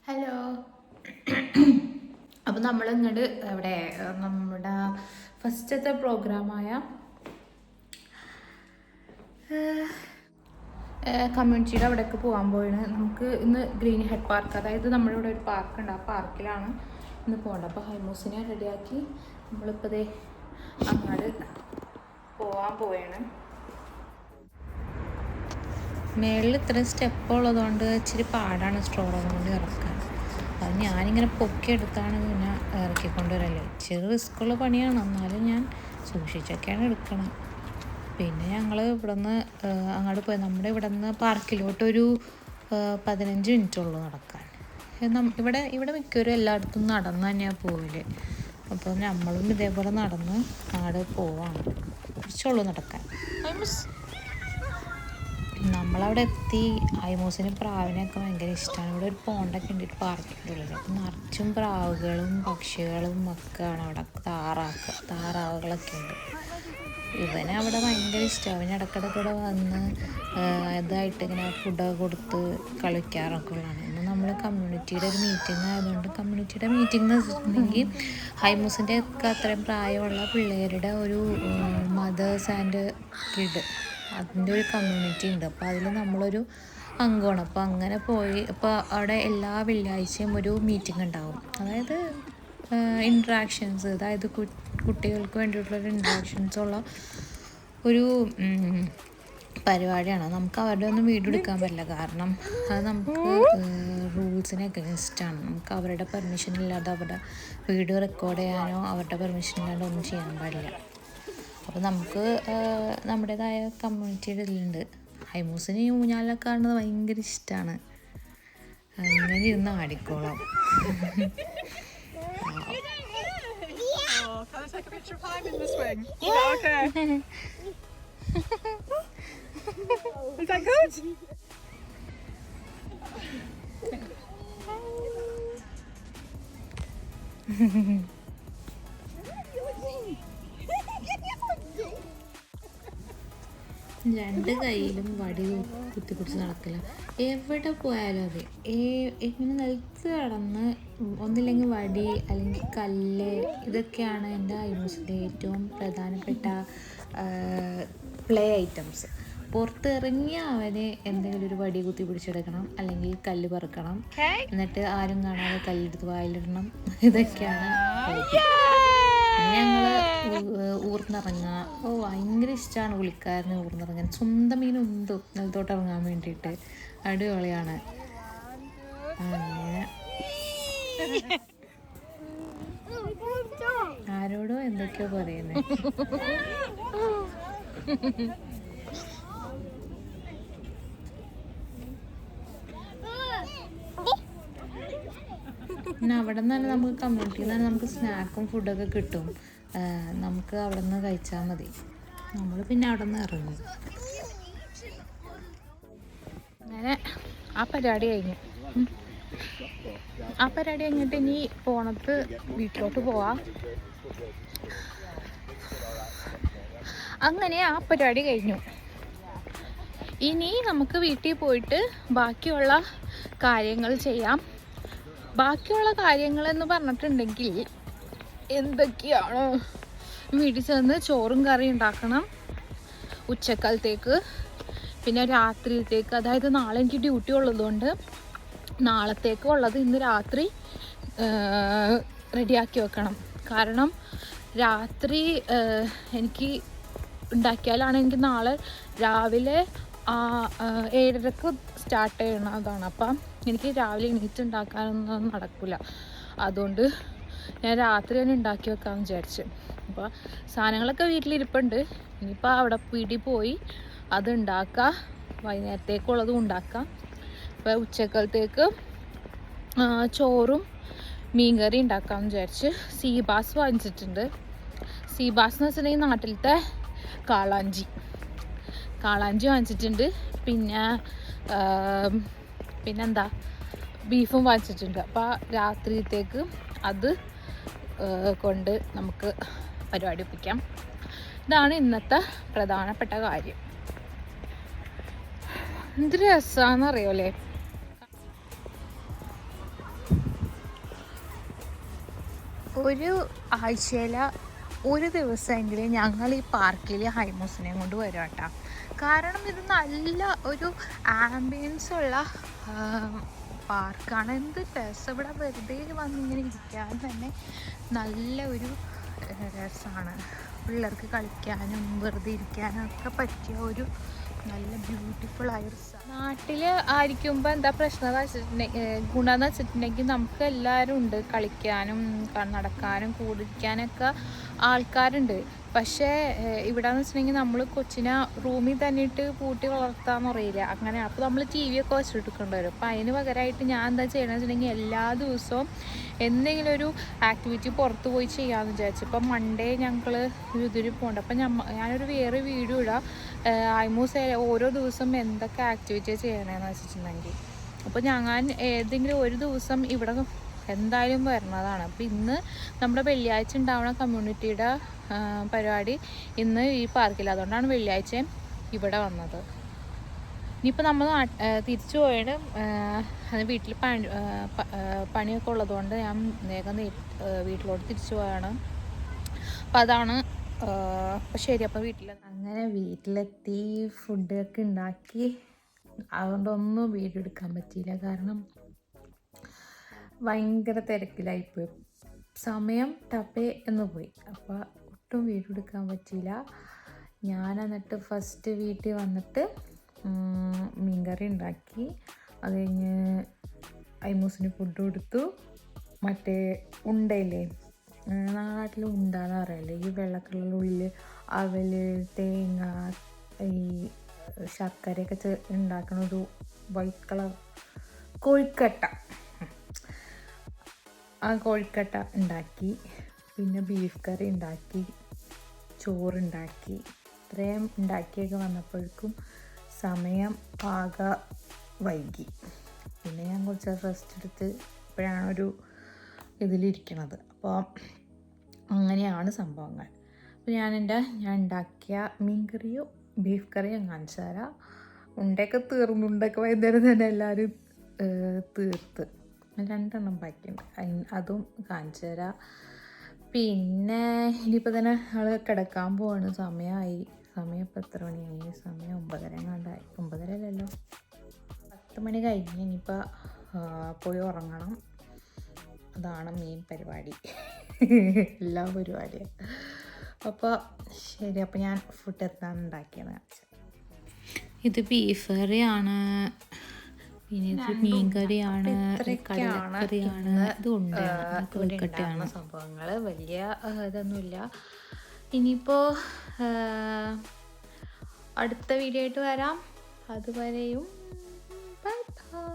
Hello. അപ്പോൾ നമ്മൾ ഇങ്ങോട്ട് ഇവിടെ നമ്മുടെ ഫസ്റ്റത്തെ പ്രോഗ്രാമായ കമ്മ്യൂണിറ്റിയുടെ അവിടേക്ക് പോകാൻ പോയാണ്. നമുക്ക് ഇന്ന് ഗ്രീൻ ഹെഡ് പാർക്ക്, അതായത് നമ്മുടെ ഇവിടെ ഒരു പാർക്കുണ്ട്, ആ പാർക്കിലാണ് ഇന്ന് പോകേണ്ടത്. അപ്പോൾ ഹൈമൂസിനെ റെഡിയാക്കി നമ്മളിപ്പോൾ ദേ അങ്ങോട്ട് പോകാൻ പോവാണ്. മേളിൽ ഇത്രയും സ്റ്റെപ്പ് ഉള്ളതുകൊണ്ട് ഇച്ചിരി പാടാണ് സ്ട്രോളർ കൊണ്ട് ഇറക്കാൻ. അത് ഞാനിങ്ങനെ പൊക്കിയെടുത്താണ് പിന്നെ ഇറക്കിക്കൊണ്ടുവരല്ലേ. ഇച്ചിരി റിസ്ക്കുള്ള പണിയാണ്, എന്നാലും ഞാൻ സൂക്ഷിച്ചൊക്കെയാണ് എടുക്കണം. പിന്നെ ഞങ്ങൾ ഇവിടെ നിന്ന് അങ്ങോട്ട് പോയി. നമ്മുടെ ഇവിടെ നിന്ന് പാർക്കിലോട്ടൊരു 15 മിനിറ്റുള്ളൂ നടക്കാൻ. ഇവിടെ മിക്കവരും എല്ലായിടത്തും നടന്ന് തന്നെയാണ് പോവില്ലേ. അപ്പോൾ നമ്മളും ഇതേപോലെ നടന്ന് അങ്ങോട്ട് പോവാണ്. കുറച്ചുള്ളൂ നടക്കാൻ. നമ്മളവിടെ എത്തി. ഹൈമൂസിന് പ്രാവിനെയൊക്കെ ഭയങ്കര ഇഷ്ടമാണ്. ഇവിടെ ഒരു പോണ്ടൊക്കെ ഉണ്ട് പാർക്കിൻ്റെ ഉള്ളിൽ. അപ്പം നിറച്ചും പ്രാവുകളും പക്ഷികളും ഒക്കെയാണ് അവിടെ. താറാവുകളൊക്കെ ഉണ്ട്. ഇവനെ അവിടെ ഭയങ്കര ഇഷ്ടമാണ്. അവന് ഇടയ്ക്കിടയ്ക്ക് ഇവിടെ വന്ന് ഇതായിട്ട് ഇങ്ങനെ ഫുഡൊക്കെ കൊടുത്ത് കളിക്കാറൊക്കെ ഉള്ളതാണ്. ഇന്ന് നമ്മൾ കമ്മ്യൂണിറ്റിയുടെ ഒരു മീറ്റിംഗ് ആയതുകൊണ്ട്, കമ്മ്യൂണിറ്റിയുടെ മീറ്റിംഗ് എന്ന് വെച്ചിട്ടുണ്ടെങ്കിൽ ഹൈമൂസിൻ്റെ ഒക്കെ അത്രയും പ്രായമുള്ള പിള്ളേരുടെ ഒരു മദേഴ്സ് ആൻഡ് കിഡ്, അതിൻ്റെ ഒരു കമ്മ്യൂണിറ്റി ഉണ്ട്. അപ്പോൾ അതിൽ നമ്മളൊരു അംഗമാണ്. അപ്പോൾ അങ്ങനെ പോയി. അപ്പോൾ അവിടെ എല്ലാ വെള്ളിയാഴ്ചയും ഒരു മീറ്റിംഗ് ഉണ്ടാവും. അതായത് ഇൻട്രാക്ഷൻസ്, അതായത് കുട്ടികൾക്ക് വേണ്ടിയിട്ടുള്ളൊരു ഇൻട്രാക്ഷൻസ് ഉള്ള ഒരു പരിപാടിയാണ്. നമുക്ക് അവരുടെ ഒന്നും വീഡിയോ എടുക്കാൻ പറ്റില്ല, കാരണം അത് നമുക്ക് റൂൾസിന് അഗൈൻസ്റ്റാണ്. നമുക്ക് അവരുടെ പെർമിഷൻ ഇല്ലാതെ അവരുടെ വീഡിയോ റെക്കോർഡ് ചെയ്യാനോ അവരുടെ പെർമിഷൻ ഇല്ലാതെ ഒന്നും ചെയ്യാൻ പാടില്ല. അപ്പോൾ നമുക്ക് നമ്മുടേതായ കമ്മ്യൂണിറ്റിയുടെ ഇതിലുണ്ട്. ഹൈമൂസിന് ഈ ഊഞ്ഞാലൊക്കെ കാണുന്നത് ഭയങ്കര ഇഷ്ടമാണ്. അങ്ങനെ ഇരുന്ന് ആടിക്കോളാം. രണ്ട് കയ്യിലും വടി കുത്തിപ്പിടിച്ച് നടക്കില്ല. എവിടെ പോയാലും അതെ, ഇങ്ങനെ നിലത്ത് കിടന്ന് ഒന്നില്ലെങ്കിൽ വടി അല്ലെങ്കിൽ കല്ല്, ഇതൊക്കെയാണ് എൻ്റെ ഹൈമൂസിൻ്റെ ഏറ്റവും പ്രധാനപ്പെട്ട പ്ലേ ഐറ്റംസ്. പുറത്തിറങ്ങിയ അവന് എന്തെങ്കിലും ഒരു വടി കുത്തി പിടിച്ചെടുക്കണം, അല്ലെങ്കിൽ കല്ല് പെറുക്കണം, എന്നിട്ട് ആരും കാണാതെ കല്ലെടുത്ത് വായിലിടണം. ഇതൊക്കെയാണ്. ഞങ്ങൾ ഊർന്നിറങ്ങുക. ഭയങ്കര ഇഷ്ടമാണ് പുള്ളിക്കാരന് ഊർന്നിറങ്ങാൻ. സ്വന്തം മീനുന്തും നിലത്തോട്ട് ഇറങ്ങാൻ വേണ്ടിയിട്ട്. അടിപൊളിയാണ്. അങ്ങനെ ആരോടോ എന്തൊക്കെയോ പറയുന്നത്. പിന്നെ അവിടെ നിന്ന് തന്നെ നമുക്ക് കമ്മ്യൂണിറ്റിയിൽ നിന്ന് തന്നെ നമുക്ക് സ്നാക്കും ഫുഡൊക്കെ കിട്ടും. നമുക്ക് അവിടെ നിന്ന് കഴിച്ചാൽ മതി. നമ്മൾ പിന്നെ അവിടെ നിന്ന് ഇറങ്ങി. അങ്ങനെ ആ പരിപാടി കഴിഞ്ഞിട്ട് ഇനി പോണത് വീട്ടിലോട്ട് പോവാം. അങ്ങനെ ആ പരിപാടി കഴിഞ്ഞു. ഇനി നമുക്ക് വീട്ടിൽ പോയിട്ട് ബാക്കിയുള്ള കാര്യങ്ങൾ ചെയ്യാം. ബാക്കിയുള്ള കാര്യങ്ങളെന്ന് പറഞ്ഞിട്ടുണ്ടെങ്കിൽ എന്തൊക്കെയാണ്? വീട്ടിൽ ചെന്ന് ചോറും കറിയും ഉണ്ടാക്കണം ഉച്ചക്കാലത്തേക്ക്, പിന്നെ രാത്രിയിലത്തേക്ക്. അതായത് നാളെ എനിക്ക് ഡ്യൂട്ടി ഉള്ളതുകൊണ്ട് നാളത്തേക്ക് ഉള്ളത് ഇന്ന് രാത്രി റെഡിയാക്കി വെക്കണം. കാരണം രാത്രി എനിക്ക് ഉണ്ടാക്കിയാലാണ് എനിക്ക് നാളെ രാവിലെ 7:30 സ്റ്റാർട്ട് ചെയ്യണതാണ്. അപ്പം എനിക്ക് രാവിലെ എണീറ്റ് ഉണ്ടാക്കാനൊന്നും നടക്കില്ല. അതുകൊണ്ട് ഞാൻ രാത്രി തന്നെ ഉണ്ടാക്കി വെക്കാമെന്ന് വിചാരിച്ചു. അപ്പോൾ സാധനങ്ങളൊക്കെ വീട്ടിലിരിപ്പുണ്ട്. ഇനിയിപ്പോൾ അവിടെ വീട്ടിൽ പോയി അത് ഉണ്ടാക്കുക, വൈകുന്നേരത്തേക്കുള്ളതും ഉണ്ടാക്കാം. ഇപ്പോൾ ഉച്ചക്കലത്തേക്ക് ചോറും മീൻകറി ഉണ്ടാക്കാമെന്ന് വിചാരിച്ച് സീബാസ് വാങ്ങിച്ചിട്ടുണ്ട്. സീബാസ് എന്ന് വെച്ചിട്ടുണ്ടെങ്കിൽ നാട്ടിലത്തെ കാളാഞ്ചി വാങ്ങിച്ചിട്ടുണ്ട്. പിന്നെന്താ ബീഫും വാങ്ങിച്ചിട്ടുണ്ട്. അപ്പോൾ രാത്രിയിലത്തേക്ക് അത് കൊണ്ട് നമുക്ക് പരിപാടി ഒപ്പിക്കാം. ഇതാണ് ഇന്നത്തെ പ്രധാനപ്പെട്ട കാര്യം. എന്ത് രസമാണെന്നറിയോല്ലേ. ഒരു ആഴ്ചയിൽ ഒരു ദിവസമെങ്കിലും ഞങ്ങൾ ഈ പാർക്കിൽ ഹൈമൂസിനെയും കൊണ്ട് വരും കേട്ടോ. കാരണം ഇത് നല്ല ഒരു ആംബിയൻസ് ഉള്ള പാർക്കാണ്. എന്ത് രസം, ഇവിടെ വെറുതെ വന്നിങ്ങനെ ഇരിക്കാൻ തന്നെ നല്ല ഒരു രസമാണ്. പിള്ളേർക്ക് കളിക്കാനും വെറുതെ ഇരിക്കാനും ഒക്കെ പറ്റിയ ഒരു നല്ല ബ്യൂട്ടിഫുൾ ആയ ഒരു നാട്ടിൽ ആയിരിക്കുമ്പോൾ എന്താ പ്രശ്നം എന്ന് വെച്ചിട്ടുണ്ടെങ്കിൽ, ഗുണമെന്ന് വെച്ചിട്ടുണ്ടെങ്കിൽ നമുക്ക് എല്ലാവരും ഉണ്ട്, കളിക്കാനും നടക്കാനും കൂടിരിക്കാനൊക്കെ ആൾക്കാരുണ്ട്. പക്ഷേ ഇവിടെ എന്ന് വെച്ചിട്ടുണ്ടെങ്കിൽ നമ്മൾ കൊച്ചിനെ റൂമിൽ തന്നെ ഇട്ട് പൂട്ടി വളർത്താമെന്ന് അറിയില്ല അങ്ങനെ. അപ്പോൾ നമ്മൾ TV ഒക്കെ വെച്ചിട്ടെടുക്കേണ്ടി വരും. അപ്പോൾ അതിന് പകരമായിട്ട് ഞാൻ എന്താ ചെയ്യണമെന്ന് വെച്ചിട്ടുണ്ടെങ്കിൽ എല്ലാ ദിവസവും എന്തെങ്കിലും ഒരു ആക്ടിവിറ്റി പുറത്ത് പോയി ചെയ്യാമെന്ന് വിചാരിച്ചു. ഇപ്പം മൺഡേ ഞങ്ങൾ ഇതിൽ പോകണ്ട. അപ്പം ഞാനൊരു വേറെ വീഡിയോ ഇടാം, ഐമൂസ് ഓരോ ദിവസം എന്തൊക്കെ ആക്ടിവിറ്റി ചെയ്യണമെന്ന് വെച്ചിട്ടുണ്ടെങ്കിൽ. അപ്പോൾ ഞാൻ ഏതെങ്കിലും ഒരു ദിവസം ഇവിടെ എന്തായാലും വരുന്നതാണ്. അപ്പോൾ ഇന്ന് നമ്മുടെ വെള്ളിയാഴ്ച ഉണ്ടാവുന്ന കമ്മ്യൂണിറ്റിയുടെ പരിപാടി ഇന്ന് ഈ പാർക്കിൽ, അതുകൊണ്ടാണ് വെള്ളിയാഴ്ച ഇവിടെ വന്നത്. ഇനിയിപ്പോൾ നമ്മൾ തിരിച്ചു പോയിട്ട് വീട്ടിൽ പണിയൊക്കെ ഉള്ളതുകൊണ്ട് ഞാൻ വേഗം വീട്ടിലോട്ട് തിരിച്ചു പോയാണ്. അപ്പം അതാണ്. അപ്പം ശരി, അപ്പോൾ അങ്ങനെ വീട്ടിലെത്തി ഫുഡൊക്കെ ഉണ്ടാക്കി. അതുകൊണ്ടൊന്നും വീഡിയോ എടുക്കാൻ പറ്റിയില്ല, കാരണം ഭയങ്കര തിരക്കിലായിപ്പോയി. സമയം ടപ്പേ എന്ന് പോയി. അപ്പോൾ ഒട്ടും വീഡിയോ എടുക്കാൻ പറ്റിയില്ല. ഞാൻ എന്നിട്ട് ഫസ്റ്റ് വീട്ടിൽ വന്നിട്ട് മീൻകറി ഉണ്ടാക്കി. അത് കഴിഞ്ഞ് ഐമൂസിന് ഫുഡ് കൊടുത്തു. മറ്റേ ഉണ്ടയില്ലേ, നാട്ടിൽ ഉണ്ടാന്ന് പറയല്ലേ, ഈ വെള്ളക്കളറുള്ളിൽ അവല്, തേങ്ങ, ഈ ശർക്കരയൊക്കെ ഉണ്ടാക്കണ ഒരു വൈറ്റ് കളർ കോഴിക്കട്ട, ആ കോഴിക്കട്ട ഉണ്ടാക്കി. പിന്നെ ബീഫ് കറി ഉണ്ടാക്കി, ചോറുണ്ടാക്കി. ഇത്രയും ഉണ്ടാക്കിയൊക്കെ വന്നപ്പോഴേക്കും സമയം ആകെ വൈകി. പിന്നെ ഞാൻ കുറച്ച് റെസ്റ്റ് എടുത്ത് ഇപ്പോഴാണ് ഒരു ഇതിലിരിക്കണത്. അപ്പോൾ അങ്ങനെയാണ് സംഭവങ്ങൾ. അപ്പോൾ ഞാൻ ഉണ്ടാക്കിയ മീൻ കറിയോ ബീഫ് കറിയോ കാണിച്ചു തരാം. ഉണ്ടയൊക്കെ തീർന്നു. ഉണ്ടൊക്കെ വൈകുന്നേരം തന്നെ എല്ലാവരും തീർത്ത്. 2 എണ്ണം ബാക്കിയുണ്ട്, അതും കാണിച്ചു തരാം. പിന്നെ ഇനിയിപ്പോൾ തന്നെ ആൾ കിടക്കാൻ പോവാണ്. സമയമായി. സമയം ഇപ്പോൾ എത്ര മണിയായി? സമയം 9:30 എങ്ങാണ്ടായി. 9:30 അല്ലല്ലോ, 10 മണി കഴിഞ്ഞ്. ഇനിയിപ്പോൾ പോയി ഉറങ്ങണം. അതാണ് മെയിൻ പരിപാടി, എല്ലാ പരിപാടിയും. അപ്പോൾ ശരി, അപ്പോൾ ഞാൻ ഫുഡ് എത്താൻ ഉണ്ടാക്കിയത് കാണിച്ചത്. ഇത് ബീഫ് കറിയാണ്, പിന്നെ ഇത് മീൻ കറിയാണ്, കടലക്കറിയാണ്, ഇത് കോഴിക്കട്ടയാണ്. സംഭവങ്ങൾ വലിയ ഇതൊന്നുമില്ല. ഇനിയിപ്പോൾ അടുത്ത വീഡിയോ ആയിട്ട് വരാം. അതുവരെയും ബൈ ബൈ.